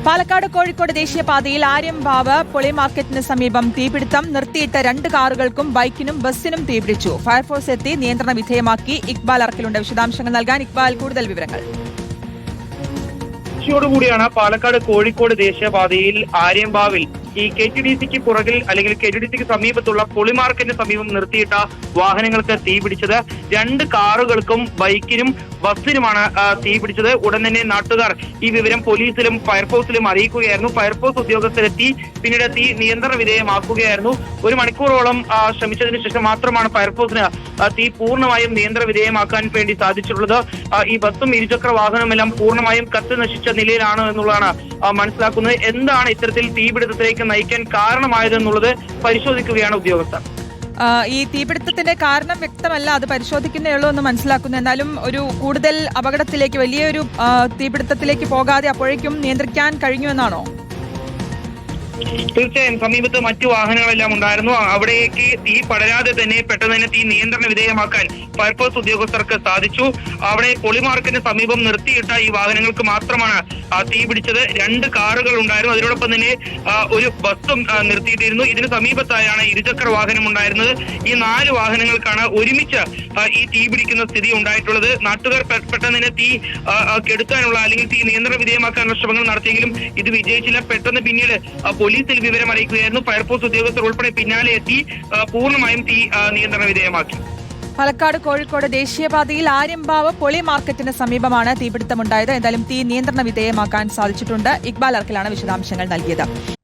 പാലക്കാട് കോഴിക്കോട് ദേശീയപാതയിൽ ആര്യംകാവ് പൊളി മാർക്കറ്റിന് സമീപം തീപിടുത്തം. നിർത്തിയിട്ട 2 കാറുകൾക്കും ബൈക്കിനും ബസ്സിനും തീപിടിച്ചു. ഫയർഫോഴ്സ് എത്തി നിയന്ത്രണ വിധേയമാക്കി. ഇക്ബാൽ അറക്കലുണ്ട് വിശദാംശങ്ങൾ നൽകാൻ. ഇക്ബാൽ, കൂടുതൽ വിവരങ്ങൾ. കൂടിയാണ് പാലക്കാട് കോഴിക്കോട് ദേശീയപാതയിൽ ആര്യംകാവിൽ ഈ KTDCക്ക് പുറകിൽ അല്ലെങ്കിൽ KTDCക്ക് സമീപത്തുള്ള പൊളി മാർക്കറ്റിന് സമീപം നിർത്തിയിട്ട വാഹനങ്ങൾക്ക് തീപിടിച്ചത്. 2 കാറുകൾക്കും ബൈക്കിനും ബസ്സിനുമാണ് തീപിടിച്ചത്. ഉടൻ തന്നെ നാട്ടുകാർ ഈ വിവരം പോലീസിലും ഫയർഫോഴ്സിലും അറിയിക്കുകയായിരുന്നു. ഫയർഫോഴ്സ് ഉദ്യോഗസ്ഥരെത്തി പിന്നീട് തീ നിയന്ത്രണ വിധേയമാക്കുകയായിരുന്നു. 1 മണിക്കൂറോളം ശ്രമിച്ചതിന് ശേഷം മാത്രമാണ് ഫയർഫോഴ്സിന് തീ പൂർണ്ണമായും നിയന്ത്രണ വിധേയമാക്കാൻ വേണ്ടി സാധിച്ചിട്ടുള്ളത്. ഈ ബസ്സും ഇരുചക്ര വാഹനമെല്ലാം പൂർണ്ണമായും കത്തി നശിച്ച നിലയിലാണ് എന്നുള്ളതാണ് മനസ്സിലാക്കുന്നത്. എന്താണ് ഇത്തരത്തിൽ തീപിടുത്തത്തിലേക്ക് നയിക്കാൻ കാരണമായതെന്നുള്ളത് പരിശോധിക്കുകയാണ് ഉദ്യോഗസ്ഥർ. ഈ തീപിടുത്തത്തിന്റെ കാരണം വ്യക്തമല്ല, അത് പരിശോധിക്കുന്നേ ഉള്ളൂ എന്ന് മനസ്സിലാക്കുന്നു. എന്നാലും ഒരു കൂടുതൽ അപകടത്തിലേക്ക്, വലിയൊരു തീപിടുത്തത്തിലേക്ക് പോകാതെ അപ്പോഴേക്കും നിയന്ത്രിക്കാൻ കഴിഞ്ഞുവെന്നാണോ? തീർച്ചയായും സമീപത്ത് മറ്റു വാഹനങ്ങളെല്ലാം ഉണ്ടായിരുന്നു. അവിടേക്ക് തീ പടരാതെ തന്നെ പെട്ടെന്ന് തന്നെ തീ നിയന്ത്രണ വിധേയമാക്കാൻ ഫയർഫോഴ്സ് ഉദ്യോഗസ്ഥർക്ക് സാധിച്ചു. അവിടെ പൊളി മാർക്കറ്റിന് സമീപം നിർത്തിയിട്ട ഈ വാഹനങ്ങൾക്ക് മാത്രമാണ് തീ പിടിച്ചത്. 2 കാറുകൾ ഉണ്ടായിരുന്നു. അതിനോടൊപ്പം തന്നെ ഒരു ബസ്സും നിർത്തിയിട്ടിരുന്നു. ഇതിന് സമീപത്തായാണ് ഇരുചക്ര വാഹനം ഉണ്ടായിരുന്നത്. ഈ 4 വാഹനങ്ങൾക്കാണ് ഒരുമിച്ച് ഈ തീ പിടിക്കുന്ന സ്ഥിതി ഉണ്ടായിട്ടുള്ളത്. നാട്ടുകാർ പെട്ടെന്ന് തന്നെ തീ കെടുത്താനുള്ള അല്ലെങ്കിൽ തീ നിയന്ത്രണ വിധേയമാക്കാനുള്ള ശ്രമങ്ങൾ നടത്തിയെങ്കിലും ഇത് വിജയിച്ചില്ല. പെട്ടെന്ന് പിന്നീട് പോലീസിൽ വിവരം അറിയിക്കുകയായിരുന്നു. ഫയർഫോഴ്സ് ഉദ്യോഗസ്ഥർ ഉൾപ്പെടെ പിന്നാലെ എത്തി പൂർണ്ണമായും തീ നിയന്ത്രണ വിധേയമാക്കി. പാലക്കാട് കോഴിക്കോട് ദേശീയപാതയിൽ ആര്യംകാവ് പൊളി മാർക്കറ്റിന് സമീപമാണ് തീപിടുത്തമുണ്ടായത്. എന്തായാലും തീ നിയന്ത്രണ വിധേയമാക്കാൻ സാധിച്ചിട്ടുണ്ട്. ഇക്ബാൽ അർക്കലാണ് വിശദാംശങ്ങൾ നൽകിയത്.